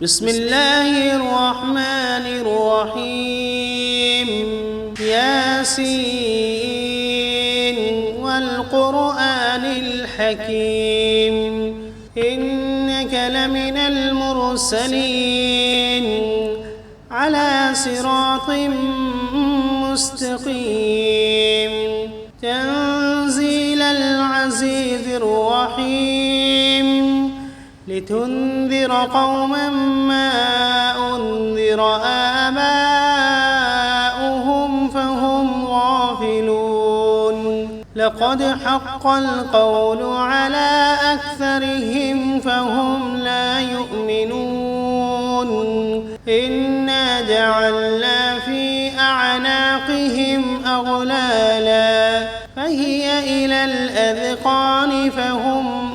بسم الله الرحمن الرحيم ياسين والقرآن الحكيم إنك لمن المرسلين على صراط مستقيم تنزيل العزيز الرحيم لتنذر قوما ما أنذر آباؤهم فهم غافلون لقد حق القول على أكثرهم فهم لا يؤمنون إنا جعلنا في أعناقهم أغلالا فهي إلى الأذقان فهم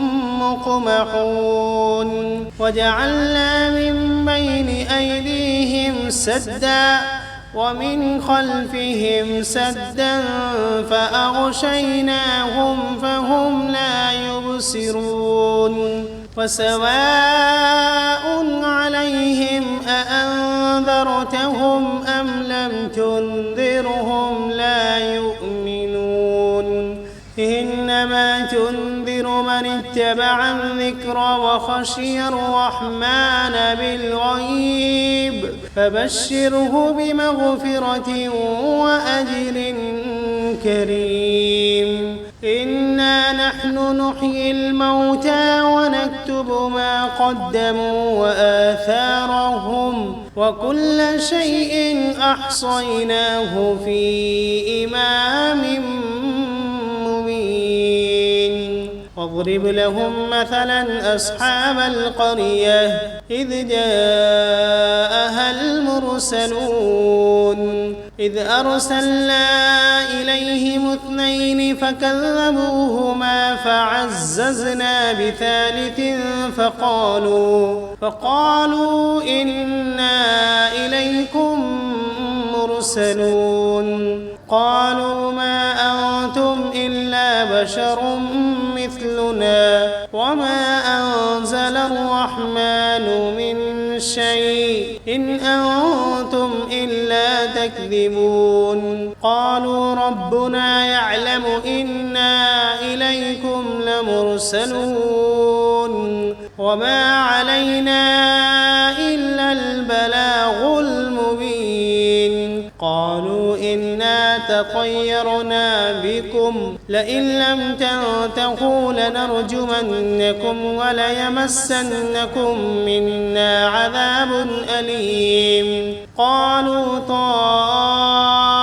مقمحون وجعلنا من بين أيديهم سدا ومن خلفهم سدا فأغشيناهم فهم لا يبصرون وسواء عليهم أأنذرتهم أم لم تنذرهم لا يؤمنون إنما تنذر من اتبع الذكر وخشي الرحمن بالغيب فبشره بمغفرة وأجر كريم إنا نحن نحيي الموتى ونكتب ما قدموا وآثارهم وكل شيء أحصيناه في إمام واضرب لهم مثلا أصحاب القرية إذ جاءها المرسلون إذ أرسلنا إليهم 2 فكذبوهما فعززنا بثالث فقالوا إنا إليكم مرسلون قالوا ما أنتم إلا بشر مثلنا وما أنزل الرحمن من شيء إن أنتم إلا تكذبون قالوا ربنا يعلم إنا إليكم لمرسلون وما علينا إلا البلاغ المبين قالوا إنا تطيرنا بكم لئن لم تنتهوا لنرجمنكم وليمسنكم منا عذاب أليم قالوا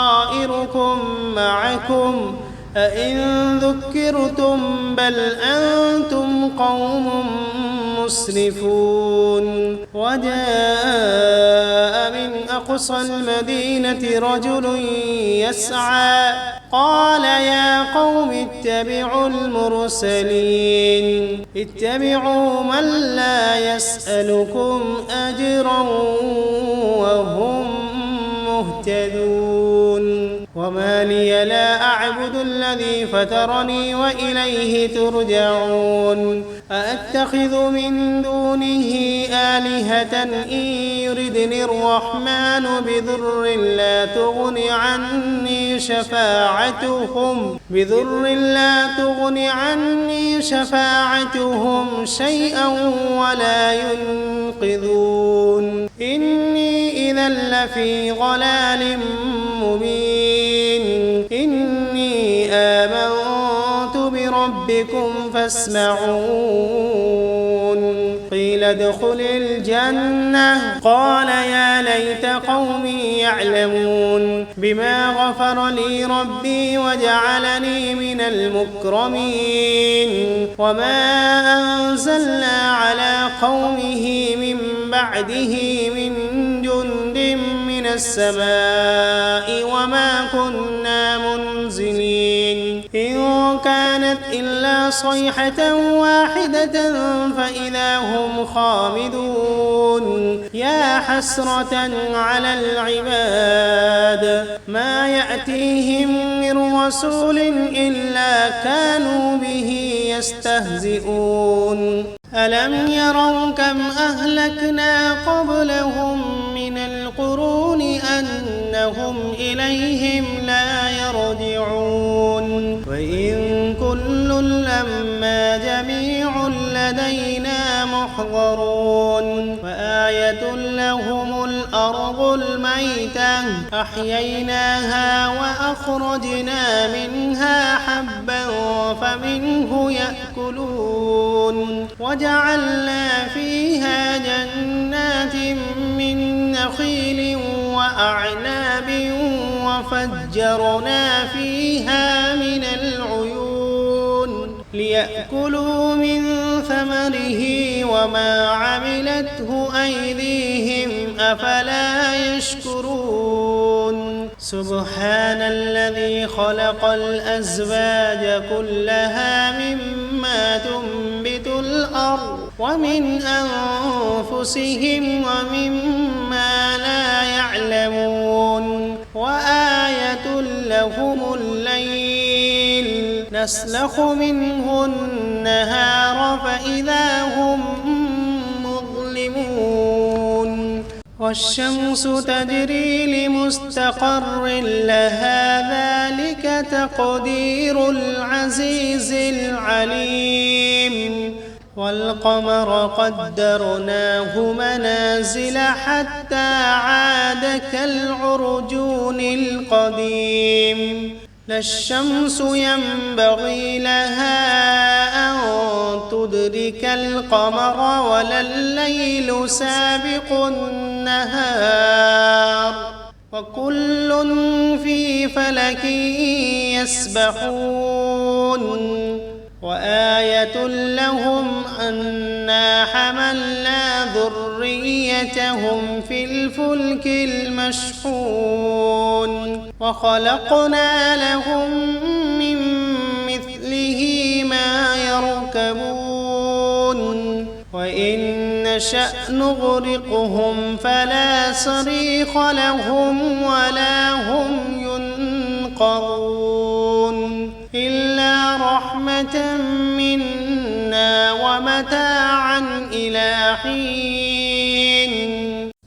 طائركم معكم أئن ذكرتم بل أنتم قوم مسرفون وجاء من أقصى المدينة رجل يسعى قال يا قوم اتبعوا المرسلين اتبعوا من لا يسألكم أجرا وهم مهتدون وما لي لا أعبد الذي فطرني وإليه ترجعون أأتخذ من دونه آلهة إن يردني الرحمن بضر لا تغن عني شفاعتهم شيئا ولا ينقذون إني إذا لفي ضلال مبين إني آمنت بربكم فاسمعون قيل ادخل الجنة قال يا ليت قومي يعلمون بما غفر لي ربي وجعلني من المكرمين وما أنزلنا على قومه من بعده من جند من السماء وما كنا منزلين إن كانت إلا صيحة واحدة فإذا هم خامدون يا حسرة على العباد ما يأتيهم من رسول إلا كانوا به يستهزئون ألم يروا كم أهلكنا قبلهم من القرون أنهم إليهم لا يرجعون وإن كل لما جميع لدينا محضرون وآية لهم الأرض الميتة أحييناها وأخرجنا منها حبا فمنه يأكلون وجعلنا فيها جنات من نخيل وأعناب وفجرنا فيها من العيون ليأكلوا من ثمره وما عملته أيديهم أفلا يشكرون سبحان الذي خلق الأزواج كلها مما تنبت الأرض ومن أنفسهم ومما لا يعلمون وآية لهم الليل نسلخ منه النهار فإذا هم مظلمون والشمس تجري لمستقر لها ذلك تقدير العزيز العليم والقمر قدرناه منازل حتى عاد كالعرجون القديم لا الشمس ينبغي لها أن تدرك القمر ولا الليل سابق النهار وكل في فلك يسبحون وآية لهم أنا حملنا ذريتهم في الفلك المشحون وخلقنا لهم من مثله ما يركبون وإن نشأ نغرقهم فلا صريخ لهم ولا هم ينقذون إلا رحمة منا ومتاعا إلى حين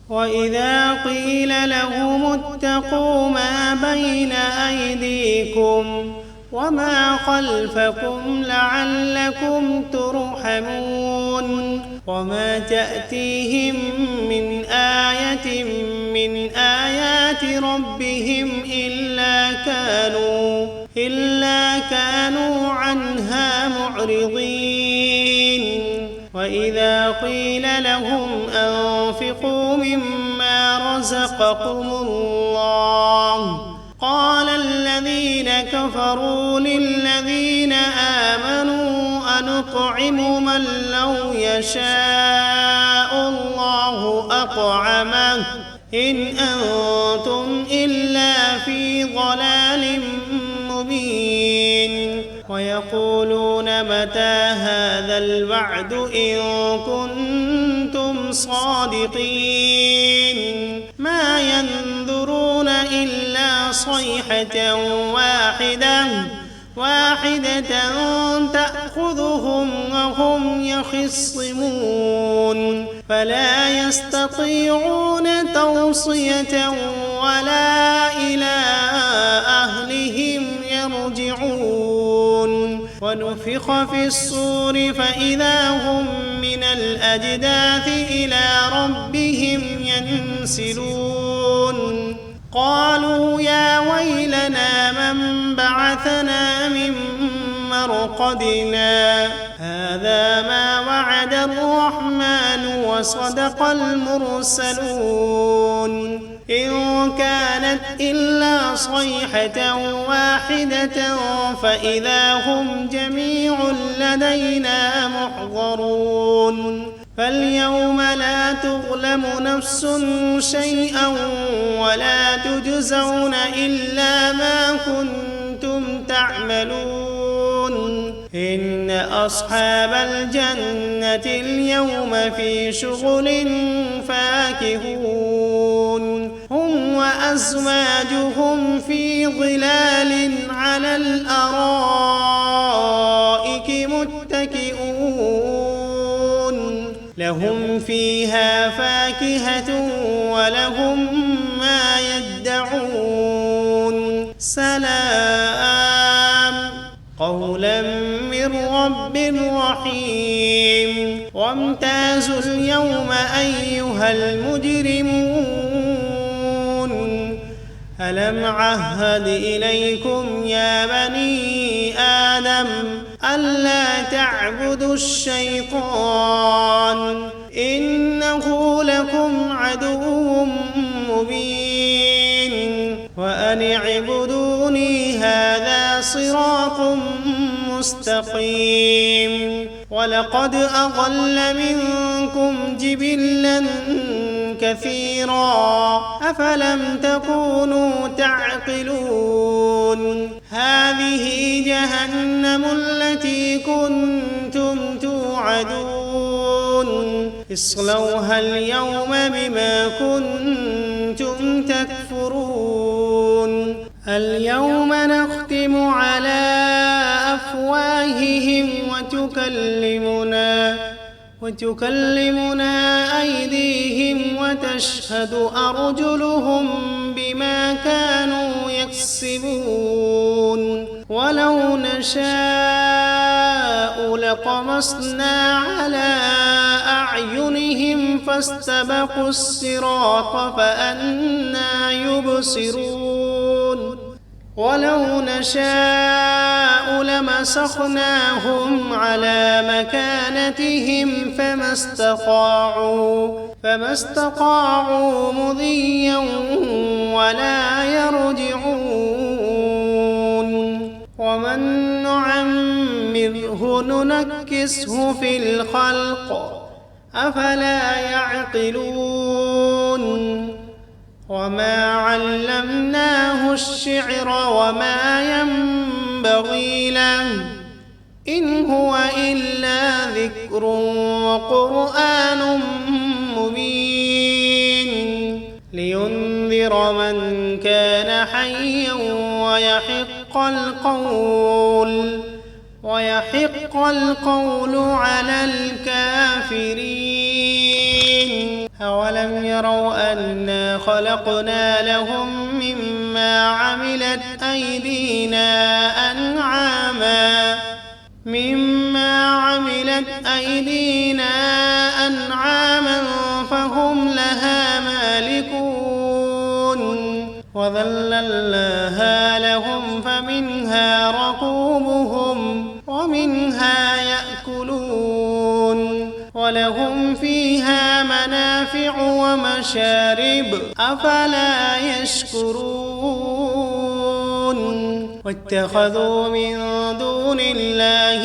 وإذا قيل لهم اتقوا ما بين أيديكم وما خلفكم لعلكم ترحمون وما تأتيهم من آية من آيات ربهم إلا كانوا عنها معرضين وإذا قيل لهم أنفقوا مما رزقكم الله قال الذين كفروا للذين آمنوا أنطعم من لو يشاء الله أطعمه إن أنتم إلا في ضلال مبين ويقولون متى هذا الوعد إن كنتم صادقين ما ينظرون إلا صيحة واحدة تأخذهم وهم يخصمون فلا يستطيعون توصية ولا إلى أهلهم يرجعون ونفخ في الصور فإذا هم من الأجداث إلى ربهم ينسلون قالوا يا ويلنا من بعثنا من مرقدنا هذا ما وعد الرحمن وصدق المرسلون إن كانت إلا صيحة واحدة فإذا هم جميع لدينا محضرون فاليوم لا تظلم نفس شيئا ولا تجزون إلا ما كنتم تعملون إن أصحاب الجنة اليوم في شغل فاكهون هم وأزواجهم في ظلال على الأرائك متكئون فيها فاكهة ولهم ما يدعون سلام قولا من رب رحيم وامتازوا اليوم أيها المجرمون ألم عهد إليكم يا بني آدم ألا تعبدوا الشيطان إنه لكم عدو مبين وأن اعبدوني هذا صراط مستقيم ولقد أضل منكم جبلا كثيرا أفلم تكونوا تعقلون هذه جهنم التي كنتم توعدون اصلوها اليوم بما كنتم تكفرون اليوم نختم على أفواههم وتكلمنا أيديهم وتشهد أرجلهم بما كانوا يكسبون ولو نشاء لطمسنا على أعينهم فاستبقوا الصراط فأنى يبصرون ولو نشاء لمسخناهم على مكانتهم فما استطاعوا مضيا ولا يرجعون ومن نعمره ننكسه في الخلق أفلا يعقلون وما علمناه الشعر وما ينبغي له إن هو إلا ذكر وقرآن مبين لينذر من كان حيا ويحق القول على الكافرين أولم يروا أنا خلقنا لهم مما عملت أيدينا أنعاما فهم لها مالكون وذللناها لهم فمنها ركوبهم ومنها يأكلون ولهم فيها منافع ومشارب أفلا يشكرون واتخذوا من دون الله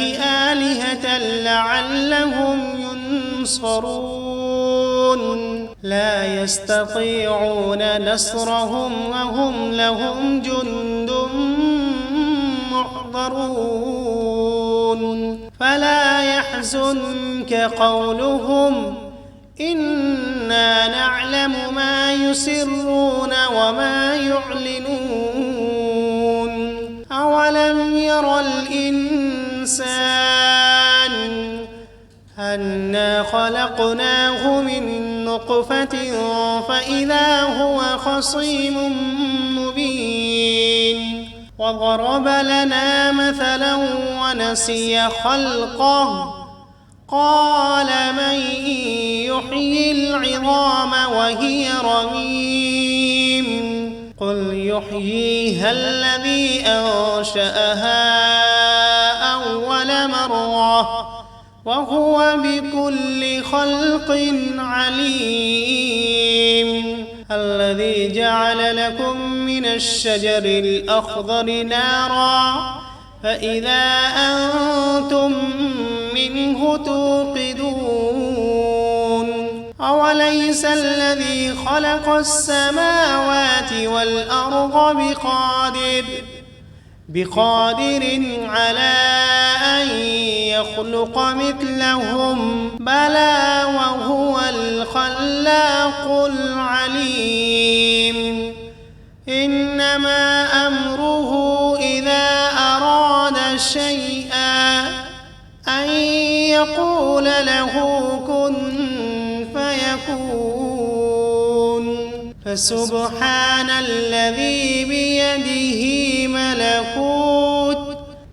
آلهة لعلهم ينصرون لا يستطيعون نصرهم وهم لهم جند محضرون فلا يحزنك قولهم إنا نعلم ما يسرون وما يعلنون أولم ير الإنسان أنا خلقناه من نطفة فإذا هو خصيم مبين وضرب لنا مثلا ونسي خلقه قال من يحيي العظام وهي رميم قل يحييها الذي أنشأها أول مرة وهو بكل خلق عليم الذي جعل لكم من الشجر الأخضر نارا فإذا أنتم منه توقدون أوليس الذي خلق السماوات والأرض بقادر على أن يخلق مثلهم بلى وهو الخلاق العليم إنما أمره إذا أراد شيئا أن يقول له كن فسبحان الذي بيده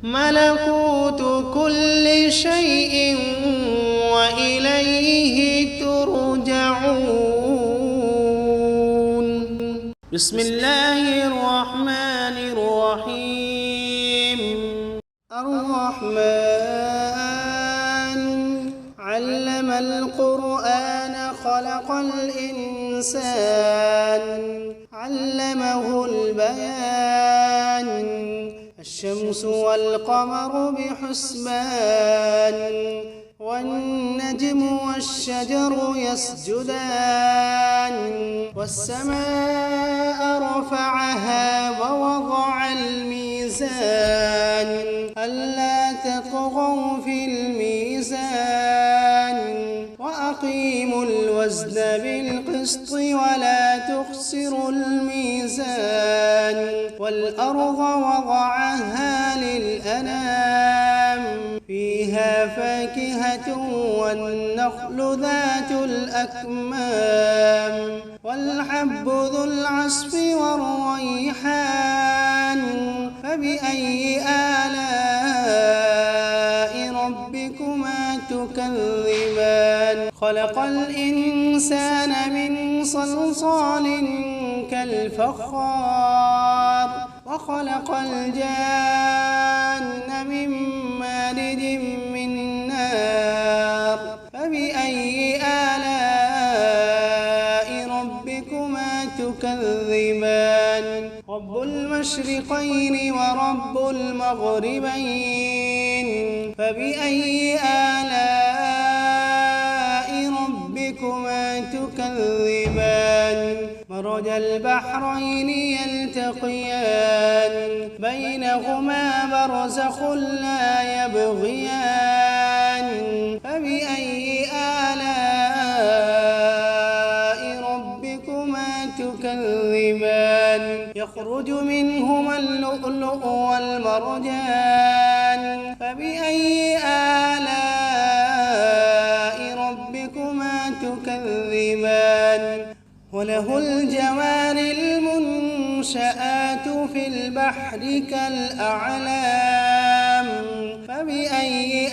ملكوت كل شيء وإليه ترجعون. بسم الله الرحمن الرحيم. الرحمن علم القرآن خلق الإنسان علمه البيان الشمس والقمر بحسبان والنجم والشجر يسجدان والسماء رفعها ووضع الميزان ألا تطغوا في الميزان وأقيموا الوزن بالقسط ولا تخسروا الميزان والأرض وضعها للأنام فيها فاكهة والنخل ذات الأكمام والحب ذو العصف والريحان فبأي آلاء ربكما تكذبان خلق الإنسان من صلصال كالفخار وخلق الجان من مارج من نار فبأي آلاء ربكما تكذبان رب المشرقين ورب المغربين فبأي آلاء ربكما تكذبان مرج البحرين يلتقيان بينهما برزخ لا يبغيان فبأي آلاء ربكما تكذبان يخرج منهما اللؤلؤ والمرجان فبأي آلاء ربكما تكذبان وله الجوار المنشآت في البحر كالأعلام فبأي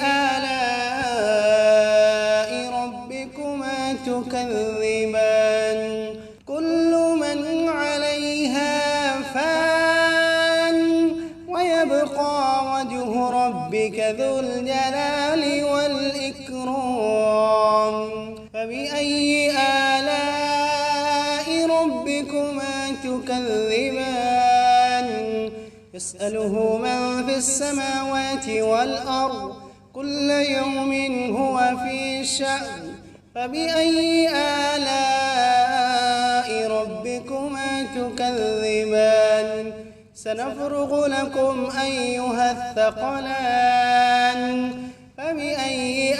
آلاء ربكما تكذبان كل من عليها فان ويبقى وجه ربك ذو الجلال والإكرام فبأي آلاء ربكما تكذبان يسأله من في السماوات والأرض كل يوم هو في شأن فبأي آلاء ربكما تكذبان سنفرغ لكم أيها الثقلان فبأي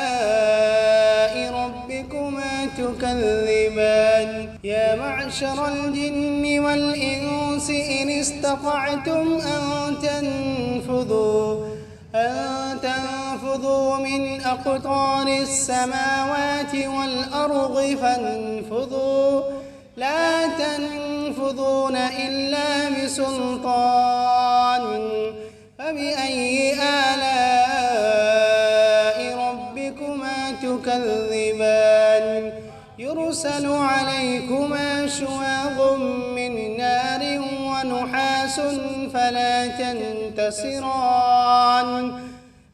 آلاء ربكما تكذبان يا معشر الجن والإنس إن استطعتم أن تنفذوا من أقطار السماوات والأرض فانفذوا لا تنفذون إلا بسلطان فبأي آلاء ربكما تكذبان يرسل عليكما شواظ من نار ونحاس فلا تنتصران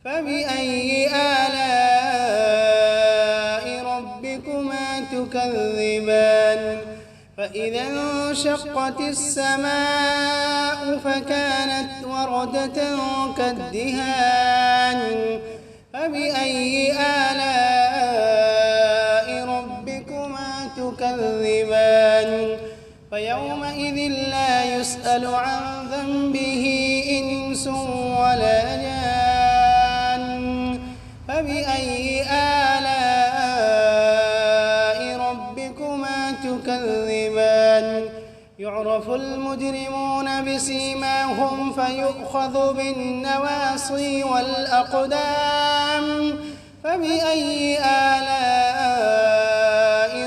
فبأي آلاء ربكما تكذبان فإذا انشقت السماء فكانت وردة كالدهان فبأي آلاء ربكما تكذبان فيومئذ لا يسأل عن ذنبه إنس ولا جان فبأي آلاء ربكما تكذبان يعرف المجرمون بسيماهم فيؤخذ بالنواصي والأقدام فبأي آلاء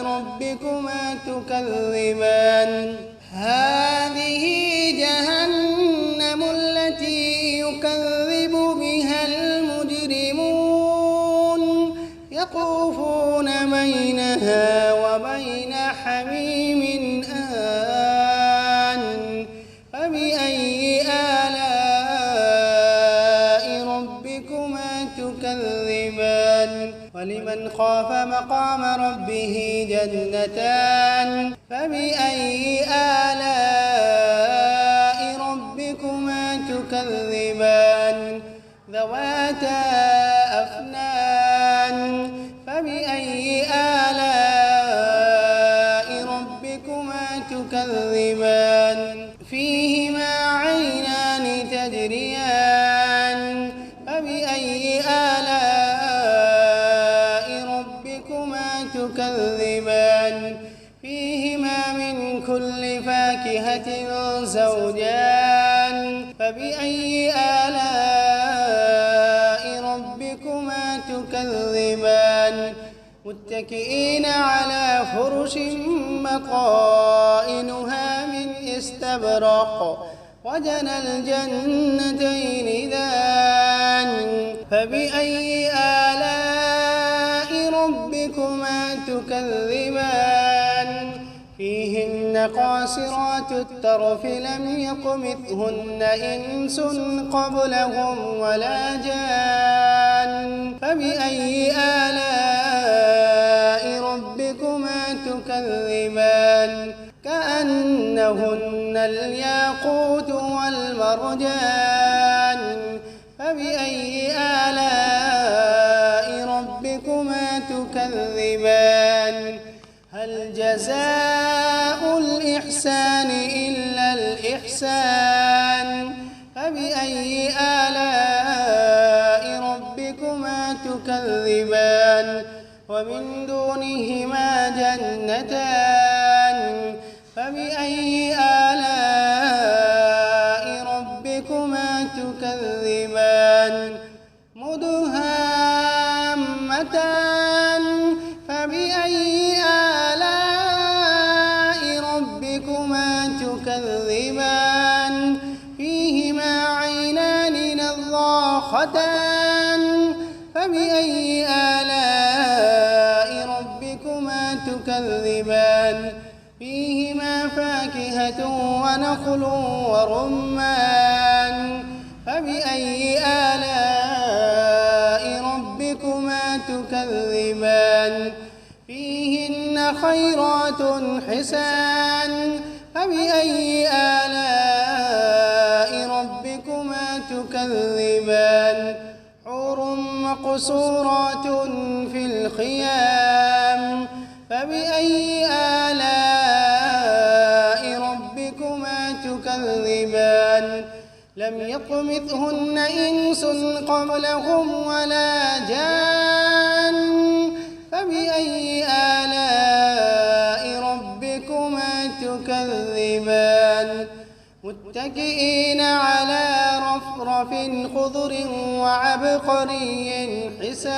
ربكما ربكما تكذبان هذه جهنم التي يكذب بها المجرمون يطوفون بينها وبين حميم آن فبأي آلاء ربكما تكذبان ولمن خاف مقام ربه جنتان فبأي آلاء ربكما تكذبان ذواتا أفنان فبأي آلاء ربكما تكذبان فيهما عينان تجريان فبأي آلاء ربكما تكذبان فيهما من كل فاكهة زوجان فبأي آلاء ربكما تكذبان متكئين على فرش بطائنها من استبرق وجنى الجنتين دان فبأي آلاء ربكما تكذبان فيهن قاصرات الطرف لم يطمثهن إنس قبلهم ولا جان فبأي آلاء ربكما تكذبان كأنهن الياقوت والمرجان فبأي آلاء ربكما تكذبان هل جزاء الإحسان إلا الإحسان فبأي آلاء ربكما تكذبان ومن دونهما جنتان فبأي آلاء ربكما تكذبان مدهامتان فبأي آلاء ربكما تكذبان فيهما عينان نضاختان فبأي آلاء ربكما تكذبان فيهما فاكهة ونخل ورمان فبأي آلاء ربكما تكذبان فيهن خيرات حسان فبأي آلاء ربكما تكذبان حور مقصورات في الخيام فبأي آلاء ربكما تكذبان لم يطمثهن إنس قبلهم ولا جان فبأي آلاء ربكما تكذبان متكئين على رفرف خضر وعبقري حسان